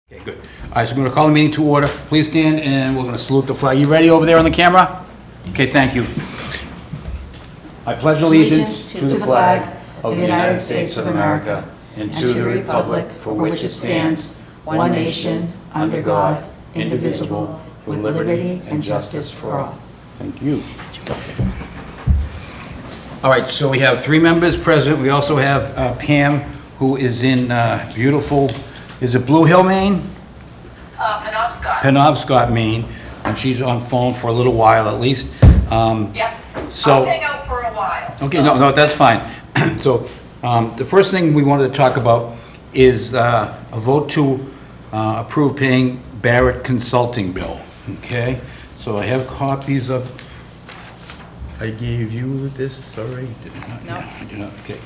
Okay, good. All right, so I'm going to call the meeting to order. Please stand, and we're going to salute the flag. You ready over there on the camera? Okay, thank you. I pledge allegiance to the flag of the United States of America and to the republic for which it stands, one nation, under God, indivisible, with liberty and justice for all. Thank you. All right, so we have 3 members present. We also have Pam, who is in beautiful, is it Blue Hill, Maine? Penobscot. Penobscot, Maine, and she's on phone for a little while at least. Yep. So, I'll hang out for a while. okay, no, that's fine. So, the first thing we wanted to talk about is a vote to approve paying Barrett Consulting bill, okay? So I have copies of, I gave you this, sorry? Did I not? No. I did not, okay.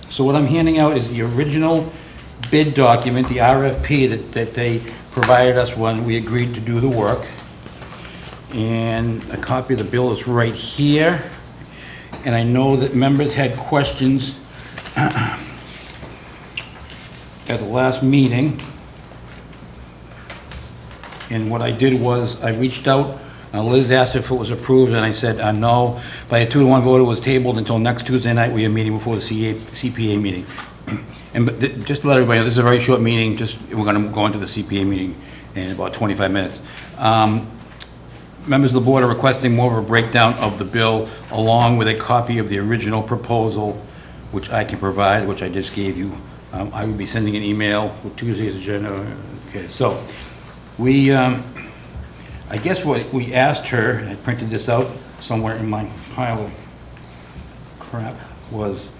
So what I'm handing out is the original bid document, the RFP that they provided us when we agreed to do the work. And a copy of the bill is right here. And I know that members had questions at the last meeting. And what I did was, I reached out, Liz asked if it was approved, and I said no. By a 2-to-1 vote, it was tabled until next Tuesday night. We have a meeting before the CPA meeting. And just to let everybody know, this is a very short meeting, we're gonna go into the CPA meeting in about 25 minutes. Members of the board are requesting more of a breakdown of the bill, along with a copy of the original proposal, which I can provide, which I just gave you. I will be sending an email with Tuesday's agenda. Okay, so we, I guess what we asked her, and I printed this out somewhere in my pile of crap, was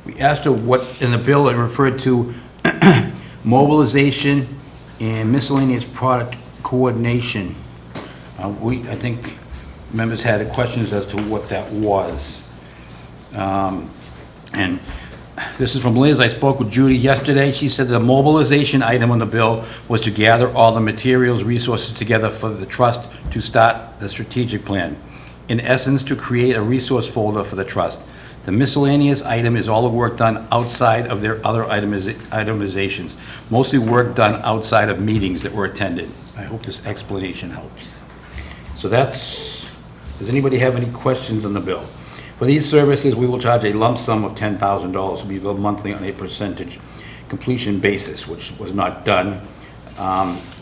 we asked her what, in the bill, it referred to mobilization and miscellaneous product coordination. I think members had questions as to what that was. And this is from Liz. I spoke with Judy yesterday. She said the mobilization item on the bill was to gather all the materials, resources together for the trust to start the strategic plan. In essence, to create a resource folder for the trust. The miscellaneous item is all the work done outside of their other itemizations, mostly work done outside of meetings that were attended. I hope this explanation helps. So that's, does anybody have any questions on the bill? For these services, we will charge a lump sum of $10,000 to be billed monthly on a percentage completion basis, which was not done.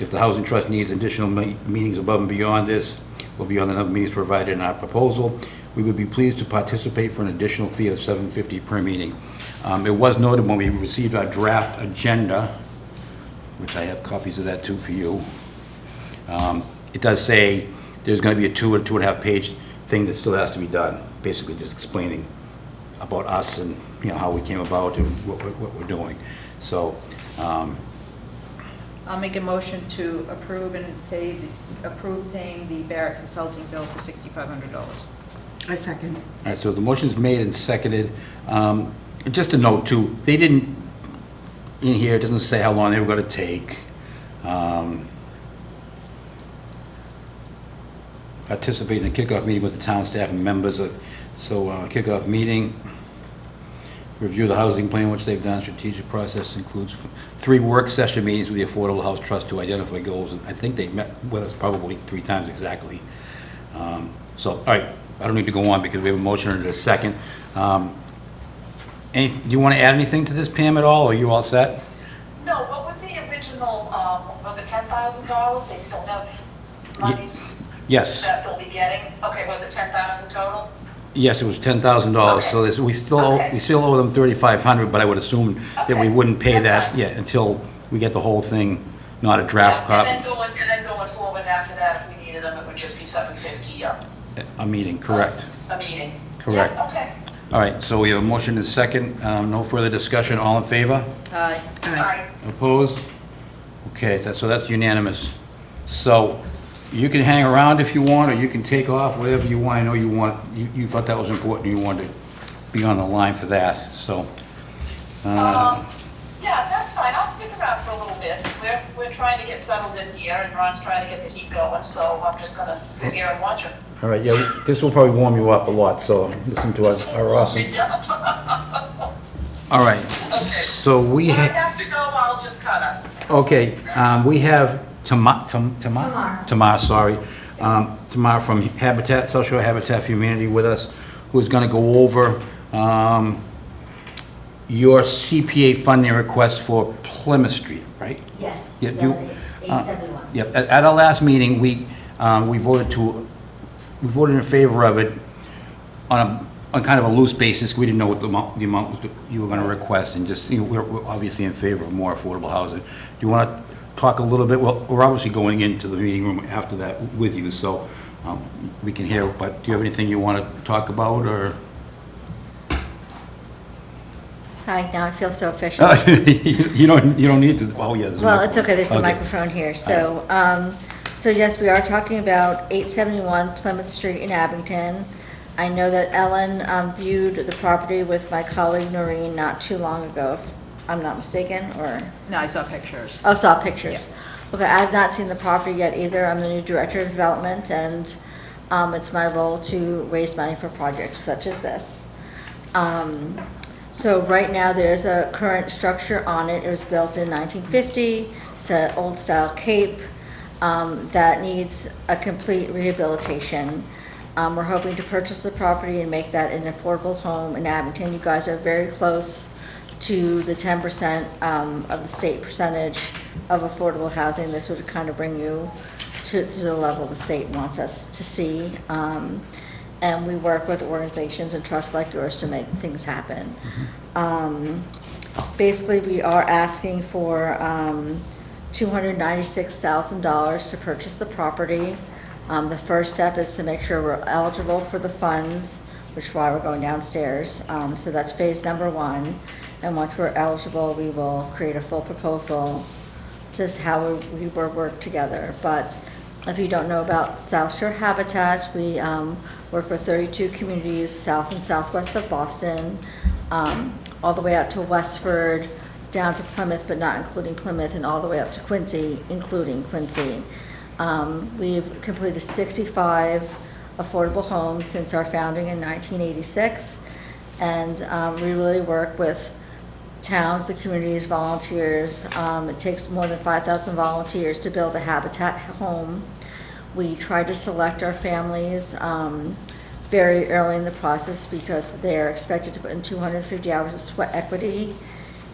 If the Housing Trust needs additional meetings above and beyond this, will be on the number of meetings provided in our proposal. We would be pleased to participate for an additional fee of $750 per meeting. It was noted when we received our draft agenda, which I have copies of that too for you. It does say there's going to be a 2 or 2.5 page thing that still has to be done, basically just explaining about us and how we came about and what we're doing. So I'll make a motion to approve and approve paying the Barrett Consulting bill for $6,500. I second. all right, so the motion's made and seconded. Just a note too, they didn't, in here, it doesn't say how long they were going to take. Participate in a kickoff meeting with the town staff and members. So kickoff meeting, review the housing plan, which they've done. Strategic process includes 3 work session meetings with the Affordable House Trust to identify goals. And I think they met with us probably 3 times exactly. So, all right, I don't need to go on because we have a motion in a second. Do you want to add anything to this, Pam, at all, or are you all set? No, what was the original, was it $10,000? They still have monies Yes. that they'll be getting? Okay, was it 10,000 total? Yes, it was $10,000. Okay. So we still owe them $3,500, but I would assume that we Okay, wouldn't pay that's that fine. yet until we get the whole thing, not a draft Yeah, copy. And then going forward after that, if we needed them, it would just be $750 A meeting, correct. a meeting. Correct. Yeah, okay. All right, so we have a motion and a second. No further discussion. All in favor? Aye. All right. Opposed? Okay, so that's unanimous. So you can hang around if you want, or you can take off, whatever you want. I know you thought that was important. You wanted to be on the line for that, so. Yeah, that's fine. I'll stick around for a little bit. We're trying to get settled in here, and Ron's trying to get the heat going, so I'm just gonna sit here and watch him. All right, yeah, this will probably warm you up a lot, so listen to our awesome. All right, Okay. so we When I have, have to go, I'll just cut up. okay, we have Tamar, sorry. Tamar from Habitat, South Shore Habitat for Humanity with us, who's gonna go over, your CPA funding request for Plymouth Street, right? Yes, Yeah, you- 871. Yep, at our last meeting, we voted in favor of it on kind of a loose basis. We didn't know what the amount was that you were gonna request, and just, we're obviously in favor of more affordable housing. Do you wanna talk a little bit? Well, we're obviously going into the meeting room after that with you, so, we can hear, but do you have anything you wanna talk about, or? Hi, now I feel so official. You don't need to, oh, yeah, there's a Well, it's okay, there's a Okay. microphone here. So, so yes, we are talking about 871 Plymouth Street in Abington. I know that Ellen viewed the property with my colleague Noreen not too long ago, if I'm not mistaken, or, No, I saw pictures. oh, saw pictures. Okay, I have not seen the property yet either. I'm the new Director of Development, and it's my role to raise money for projects such as this. So right now, there's a current structure on it. It was built in 1950. It's an old-style cape that needs a complete rehabilitation. We're hoping to purchase the property and make that an affordable home in Abington. You guys are very close to the 10% of the state percentage of affordable housing. This would kind of bring you to the level the state wants us to see. And we work with organizations and trusts like yours to make things happen. Basically, we are asking for $296,000 to purchase the property. The first step is to make sure we're eligible for the funds, which is why we're going downstairs. So that's phase number one. And once we're eligible, we will create a full proposal, just how we work together. But if you don't know about South Shore Habitat, we work with 32 communities south and southwest of Boston, all the way out to Westford, down to Plymouth, but not including Plymouth, and all the way up to Quincy, including Quincy. We've completed 65 affordable homes since our founding in 1986, and we really work with towns, the communities, volunteers. It takes more than 5,000 volunteers to build a Habitat home. We try to select our families very early in the process because they're expected to put in 250 hours of sweat equity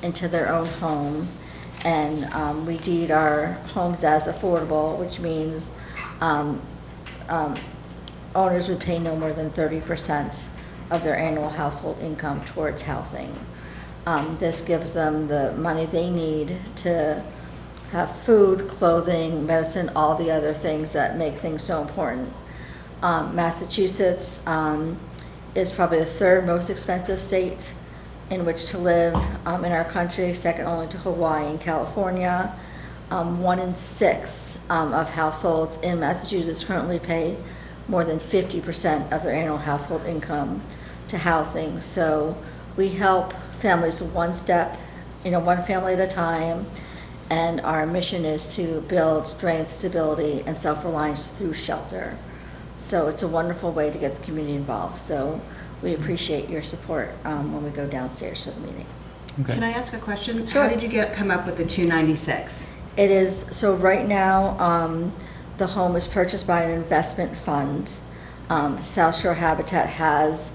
into their own home. And we deed our homes as affordable, which means owners would pay no more than 30% of their annual household income towards housing. This gives them the money they need to have food, clothing, medicine, all the other things that make things so important. Massachusetts is probably the third most expensive state in which to live in our country, second only to Hawaii and California. 1 in 6 of households in Massachusetts currently pay more than 50% of their annual household income to housing. So we help families one step, one family at a time, and our mission is to build strength, stability, and self-reliance through shelter. So it's a wonderful way to get the community involved. So we appreciate your support when we go downstairs to the meeting. Okay. Can I ask a question? Sure. How did you come up with the 296? It is, so right now, the home is purchased by an investment fund. South Shore Habitat has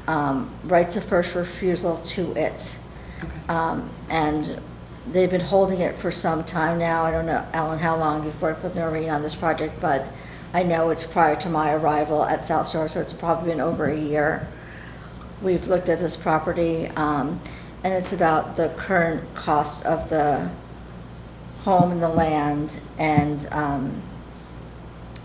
rights of first refusal to it. Okay. And they've been holding it for some time now. I don't know, Ellen, how long you've worked with Noreen on this project, but I know it's prior to my arrival at South Shore, so it's probably been over a year. We've looked at this property, and it's about the current cost of the home and the land, and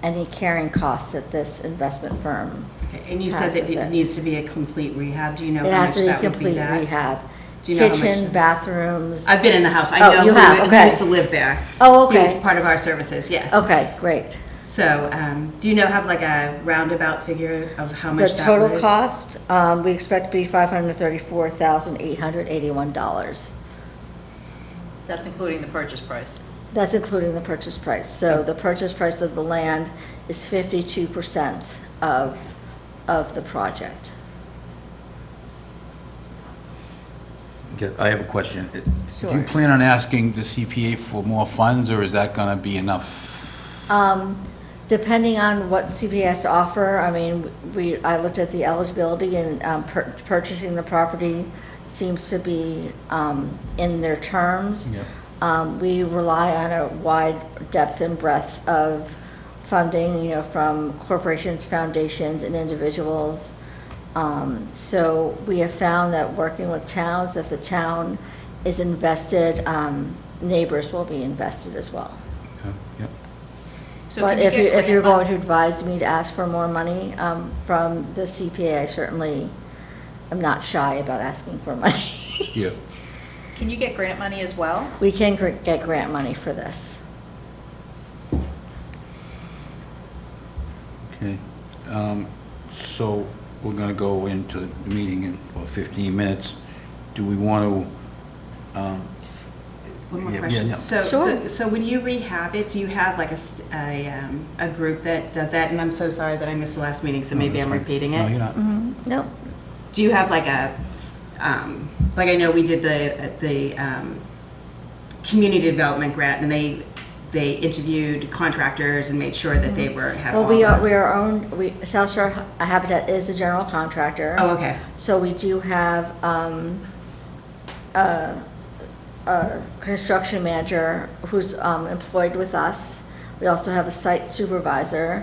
any carrying costs at this investment firm. Okay. And you said that Passes it it. needs to be a complete rehab. Do you know It how has much to be that would be complete that? rehab. Do you know how much Kitchen, that- bathrooms. I've been in the house. I Oh, know you have, who okay. used to live there. Oh, He okay. was part of our services, yes. Okay, great. So, do you have like a roundabout figure of how The much that total would? cost, we expect to be $534,881. That's including the purchase price. That's including the purchase price. So the purchase price of the land is 52% of the project. Okay, I have a question. Do Sure. you plan on asking the CPA for more funds, or is that gonna be enough? Depending on what CPA has to offer, I mean, I looked at the eligibility and purchasing the property seems to be in their terms. Yep. We rely on a wide depth and breadth of funding, you know, from corporations, foundations, and individuals. So we have found that working with towns, if the town is invested, neighbors will be invested as well. Okay, Yep. So But can you if get you, if you're grant going to money? advise me to ask for more money from the CPA, I certainly am not shy about asking for money. Yeah. Can you get grant money as well? We can get grant money for this. Okay. So we're gonna go into the meeting in about 15 minutes. Do we want to, One more Yeah, question. yeah. So, Sure. so when you rehab it, do you have like a group that does that? And I'm so sorry that I missed the last meeting, so maybe I'm repeating No, it. you're not. Nope. Do you have like like I know we did the community development grant, and they interviewed contractors and made sure that they had all Well, we the. are South Shore Habitat is a general contractor. Oh, okay. So we do have a construction manager who's employed with us. We also have a site supervisor.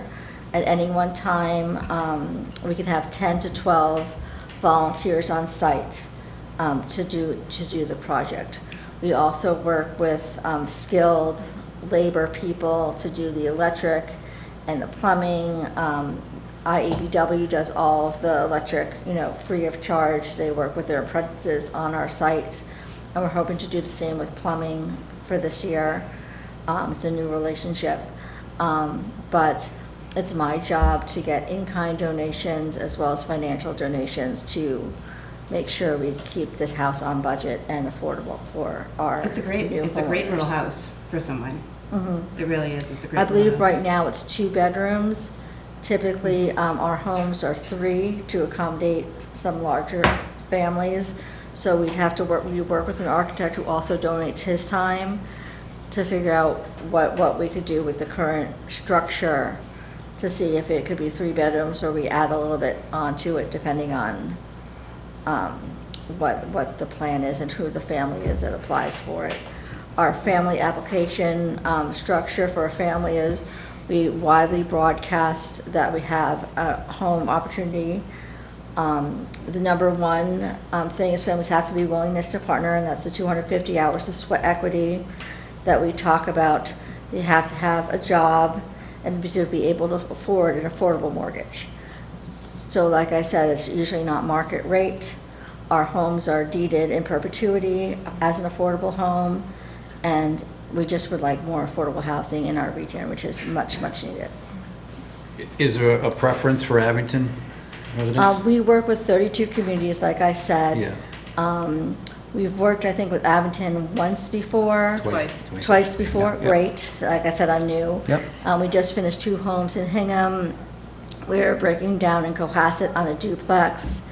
At any one time, we can have 10 to 12 volunteers on site to do the project. We also work with skilled labor people to do the electric and the plumbing. IABW does all of the electric, you know, free of charge. They work with their apprentices on our site. And we're hoping to do the same with plumbing for this year. It's a new relationship. But it's my job to get in-kind donations as well as financial donations to make sure we keep this house on budget and affordable for our It's a great new little homeowners. house for someone. It really is. It's a great. I little believe right house. now it's 2 bedrooms. Typically, our homes are 3 to accommodate some larger families. So we work with an architect who also donates his time to figure out what we could do with the current structure to see if it could be 3 bedrooms or we add a little bit onto it depending on what the plan is and who the family is that applies for it. Our family application structure for a family is we widely broadcast that we have a home opportunity. The number one thing is families have to be willingness to partner, and that's the 250 hours of sweat equity that we talk about. They have to have a job and to be able to afford an affordable mortgage. So like I said, it's usually not market rate. Our homes are deeded in perpetuity as an affordable home, and we just would like more affordable housing in our region, which is much, much needed. Is there a preference for Abington residents? We work with 32 communities, like I said. Yeah. We've worked, I think, with Abington once before. Twice before, Yeah, yeah. great. So like I said, I'm new. Yep. We just finished 2 homes in Hingham. We're breaking down in Cohasset on a duplex.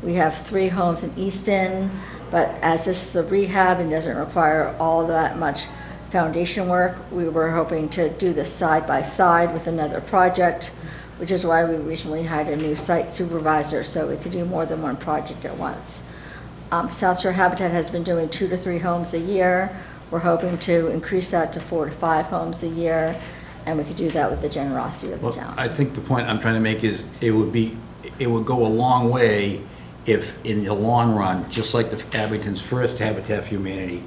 We have 3 homes in Easton, but as this is a rehab and doesn't require all that much foundation work, we were hoping to do this side by side with another project, which is why we recently hired a new site supervisor, so we could do more than one project at once. South Shore Habitat has been doing 2 to 3 homes a year. We're hoping to increase that to 4 to 5 homes a year, and we could do that with the generosity of the Well, town. I think the point I'm trying to make is it would go a long way if, in the long run, just like the Abington's first Habitat for Humanity,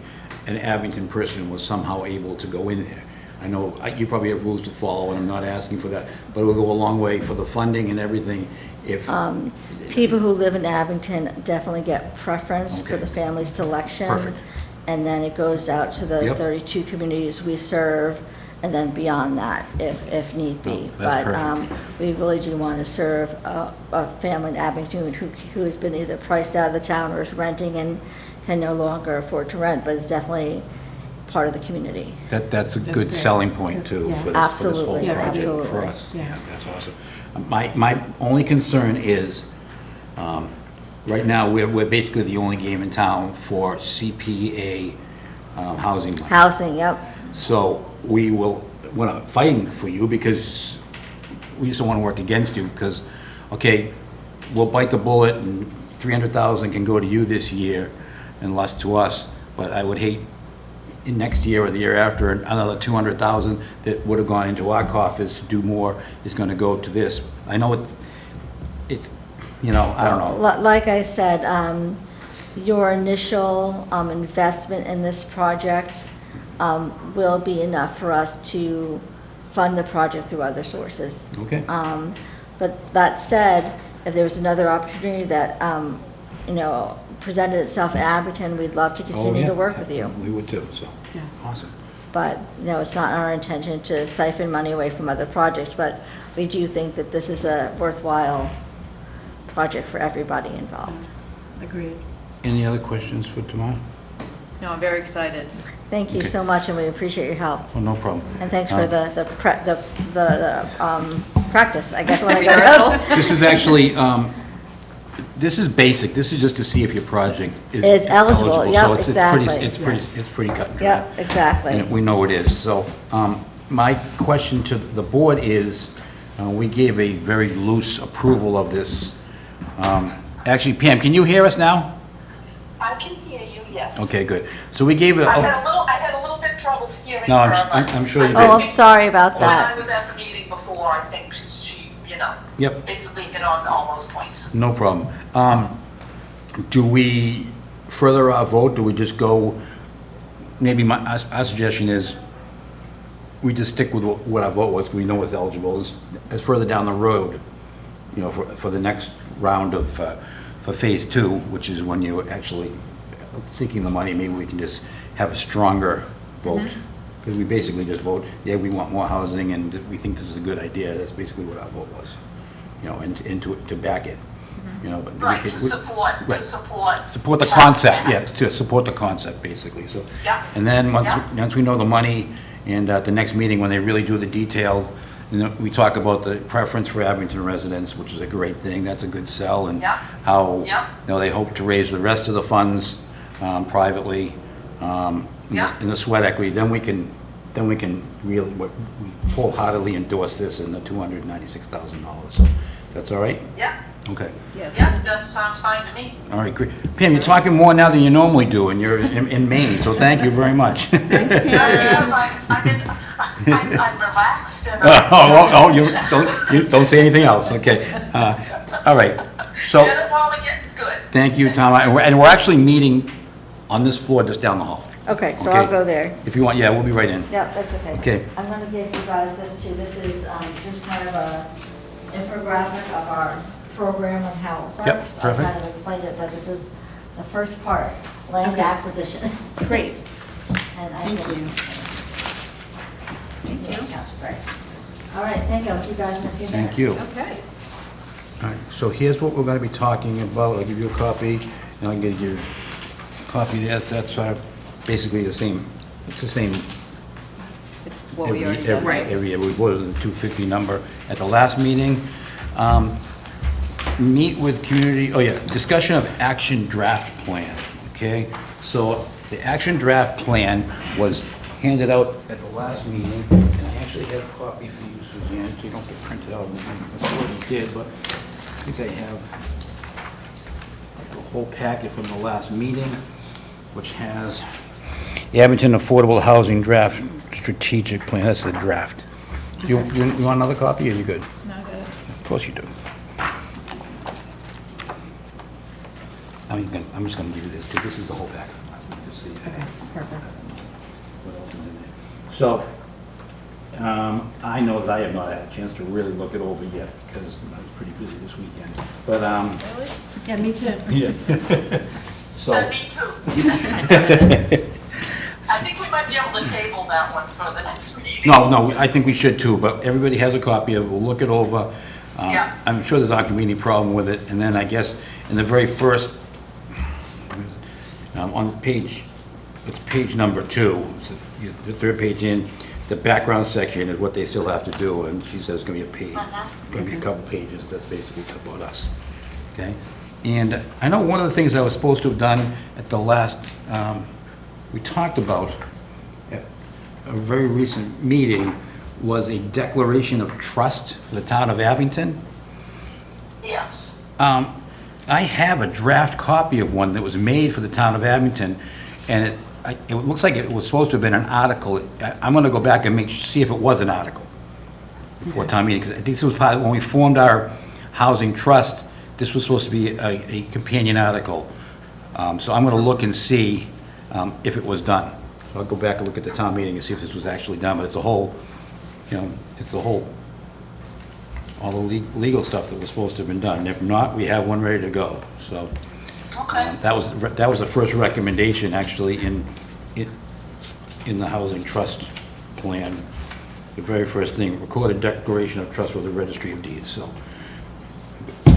an Abington person was somehow able to go in there. I know you probably have rules to follow, and I'm not asking for that, but it would go a long way for the funding and everything if. People who live in Abington definitely get preference for Okay. the family selection. Perfect. And then it goes out to the Yep. 32 communities we serve, and then beyond that, if need be. Oh, that's But we really do want to serve a family in Abington who has been either priced out of the town or is renting and can no longer afford to rent, but is definitely part of the community. That's a That's good great. selling point, That's- too, yeah. for this whole Absolutely, project, for absolutely. us. Yeah. Yeah, that's awesome. My only concern is, right now, we're basically the only game in town for CPA housing money. Housing, yep. So we're not fighting for you because we just don't want to work against you because, okay, we'll bite the bullet and 300,000 can go to you this year and less to us, but I would hate in next year or the year after, another 200,000 that would have gone into our coffers to do more is going to go to this. I know it's, you know, I don't know. Like I said, your initial investment in this project will be enough for us to fund the project through other sources. Okay. But that said, if there was another opportunity that, you know, presented itself in Abington, we'd love to Oh, continue yeah. to work with you. We would too, so, Yeah. awesome. But, you know, it's not our intention to siphon money away from other projects, but we do think that this is a worthwhile project for everybody involved. Agreed. Any other questions for tomorrow? No, I'm very excited. Thank you Okay. so much, and we appreciate your help. Oh, no problem. And thanks for the practice, I guess, when I Rehearsal. go. This is actually, this is basic, this is just to see if your project is Is eligible, yep, So it's exactly, it's pretty cut and dry. Yep, exactly. And we know it is. So my question to the board is, we gave a very loose approval of this. Actually, Pam, can you hear us now? I can hear you, yes. Okay, good. So we gave it, I had a little bit trouble hearing No, her. I'm sure you did. Oh, I'm sorry about When I that. was at the meeting before, I think she, you know, Yep. basically hit on all those points. no problem. Do we further our vote? Do we just go, maybe our suggestion is, we just stick with what our vote was, we know it's eligible, as further down the road, you know, for the next round of, for phase two, which is when you're actually seeking the money, maybe we can just have a stronger vote. Because we basically just vote, yeah, we want more housing and we think this is a good idea, that's basically what our vote was. You know, and to back it, you know, but. we Right, could- to we- support, right. to support. Support the Yeah, concept, yeah. yes, to support the concept, basically, so. Yeah. And then, Yeah. once we know the money, and at the next meeting, when they really do the details, you know, we talk about the preference for Abington residents, which is a great thing, that's a good sell, and Yeah. how, Yeah. you know, they hope to raise the rest of the funds privately, Yeah. in the sweat equity, then we can really, we wholeheartedly endorse this in the $296,000, so, that's all right? Yeah, Okay. Yes. yeah, that sounds fine to me. All right, great. Pam, you're talking more now than you normally do, and you're in Maine, so thank you very much. Because I'm relaxed and Oh, you don't say anything else, okay. All right, so, the ball getting good. thank you, Tom, and we're actually meeting on this floor just down the hall. Okay, so I'll go there. If you want, yeah, we'll be right in. Yeah, that's okay. Okay. I'm gonna give you guys this too. This is just kind of a infographic of our program and how it Yep, works. I perfect. kind of explained it, but this is the first part, land Okay. acquisition. Great. And I Thank can- you. Thank you. Great. All right, thank you. I'll see you guys in a few minutes. Thank you. Okay. All right, so here's what we're gonna be talking about. I'll give you a copy, and I'll give you a copy there. That's basically the same, it's the same It's what we already every, done. every year. We voted on the 250 number at the last meeting. Meet with community, oh yeah, discussion of action draft plan, okay? So the action draft plan was handed out at the last meeting, and I actually have a copy for you, Suzanne, so you don't get printed out. That's what we did, but I think I have the whole packet from the last meeting, which has the Abington Affordable Housing Draft Strategic Plan. That's the draft. You want another copy, or you good? No, good. Of course you do. I'm just gonna give you this, too. This is the whole packet. Just see. Okay, perfect. What else is in there? So, I know that I have not had a chance to really look it over yet, because I was pretty busy this weekend. But, Really? Yeah, me too. yeah. So, Me too. I think we might be able to table that one for the next meeting. no, I think we should too, but everybody has a copy of it. We'll look it over. Yeah. I'm sure there's not gonna be any problem with it. And then I guess in the very first, on page, it's page number 2, it's the third page in, the background section is what they still have to do, and she says it's gonna be a page, gonna be a couple pages, that's basically about us, okay? And I know one of the things I was supposed to have done at the last, we talked about at a very recent meeting, was a declaration of trust for the town of Abington. Yes. I have a draft copy of one that was made for the town of Abington, and it looks like it was supposed to have been an article. I'm gonna go back and see if it was an article before town meeting, because I think this was part of, when we formed our housing trust, this was supposed to be a companion article. So I'm gonna look and see if it was done. So I'll go back and look at the town meeting and see if this was actually done, but it's a whole, it's the whole, all the legal stuff that was supposed to have been done. And if not, we have one ready to go, so. Okay. That was the first recommendation, actually, in the housing trust plan. The very first thing, recorded declaration of trust with the registry of deeds, so.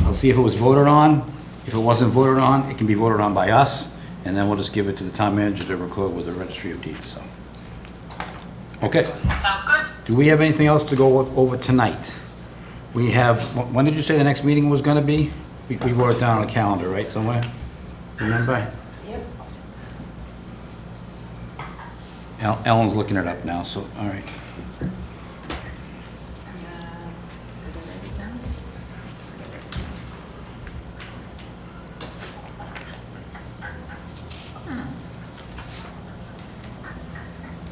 I'll see if it was voted on. If it wasn't voted on, it can be voted on by us, and then we'll just give it to the town manager to record with the registry of deeds, so. Okay, Sounds good. do we have anything else to go over tonight? We have, when did you say the next meeting was gonna be? We wrote it down on the calendar, right, somewhere? Remember? Yep. Ellen's looking it up now, so, all right.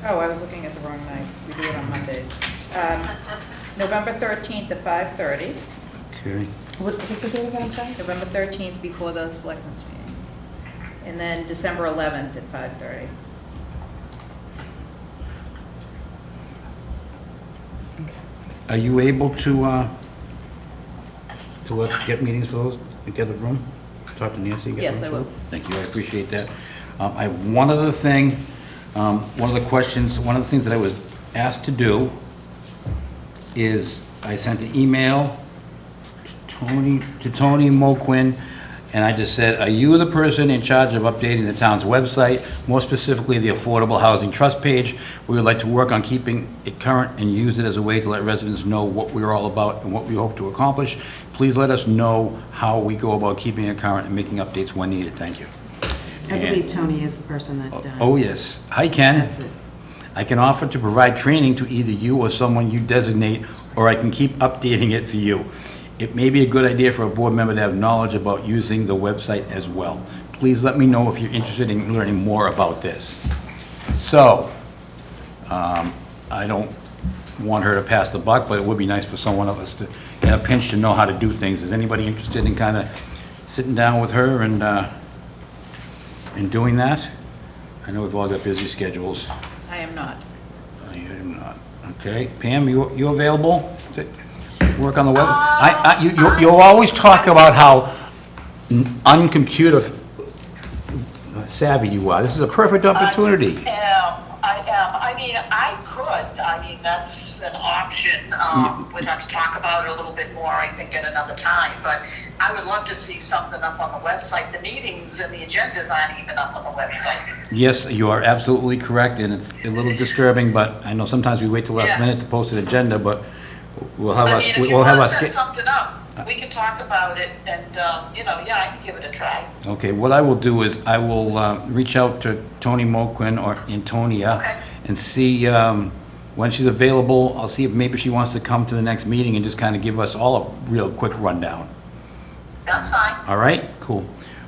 Oh, I was looking at the wrong night. We do it on Mondays. November 13th at 5:30. Okay. What's the date again, I'm sorry? November 13th before the selectmen's meeting. And then December 11th at 5:30. Are you able to get meetings for those, get a room? Talk to Nancy? Get Yes, room I for will. those? Thank you, I appreciate that. I have one other thing, one of the questions, one of the things that I was asked to do is I sent an email to Tony Moquin, and I just said, are you the person in charge of updating the town's website, more specifically the Affordable Housing Trust page? We would like to work on keeping it current and use it as a way to let residents know what we're all about and what we hope to accomplish. Please let us know how we go about keeping it current and making updates when needed. Thank you. I believe Tony is the person that. Oh, yes. Hi, Ken. That's it. I can offer to provide training to either you or someone you designate, or I can keep updating it for you. It may be a good idea for a board member to have knowledge about using the website as well. Please let me know if you're interested in learning more about this. So, I don't want her to pass the buck, but it would be nice for someone of us to, in a pinch, to know how to do things. Is anybody interested in kind of sitting down with her and doing that? I know we've all got busy schedules. I am not. I am not. Okay, Pam, you available to work on the web? You always talk about how uncomputer savvy you are. This is a perfect opportunity. I am. I mean, I could. I mean, that's an option. We'd have to talk about it a little bit more, I think, at another time. But I would love to see something up on the website. The meetings and the agendas aren't even up on the website. Yes, you are absolutely correct, and it's a little disturbing, but I know sometimes we wait till last Yeah. minute to post an agenda, but we'll have I us, mean, if you we'll have want us to set get... something up, we can talk about it and, yeah, I can give it a try. Okay, what I will do is I will reach out to Tony Moquin or Antonia Okay. and see when she's available. I'll see if maybe she wants to come to the next meeting and just kind of give us all a real quick rundown. That's fine. All right, cool.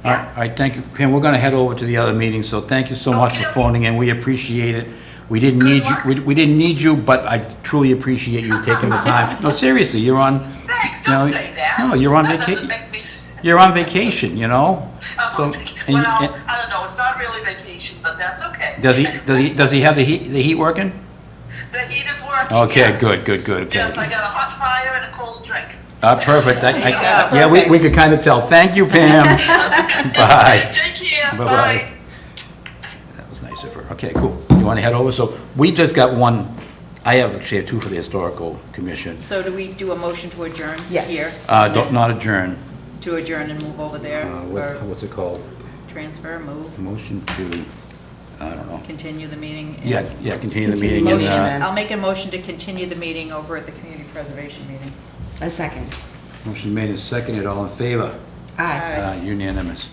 All right, thank you. Pam, we're going to head over to the other meeting, so thank you so much for Okay. phoning in. We appreciate it. We didn't need you, we didn't need you, but I truly appreciate you taking the time. No, seriously, you're on, Thanks, you know, don't say that. no, you're on That doesn't vacation. make me- You're on vacation, you know? I'm So, on and vacation. you- Well, and- I don't know, it's not really vacation, but that's okay. Does he have the heat working? The heat is working. Okay, yes. good, okay. Yes, I got a hot fire and a cold drink. Perfect. Yeah, Yeah, we could kind of tell. Thank you, Pam. Bye. Take care, Bye-bye. bye. That was nice of her. Okay, cool. You want to head over? So we just got one, I have actually two for the Historical Commission. So do we do a motion to adjourn Yes. here? Not adjourn. To adjourn and move over there? Or What's it called? transfer, move, Motion to, I don't know. continue the meeting? and- Yeah, continue the Continue meeting. Motion, and, I'll make a motion to continue the meeting over at the community preservation meeting. A second. Motion made and seconded. All in favor? Aye. Aye. Unanimous.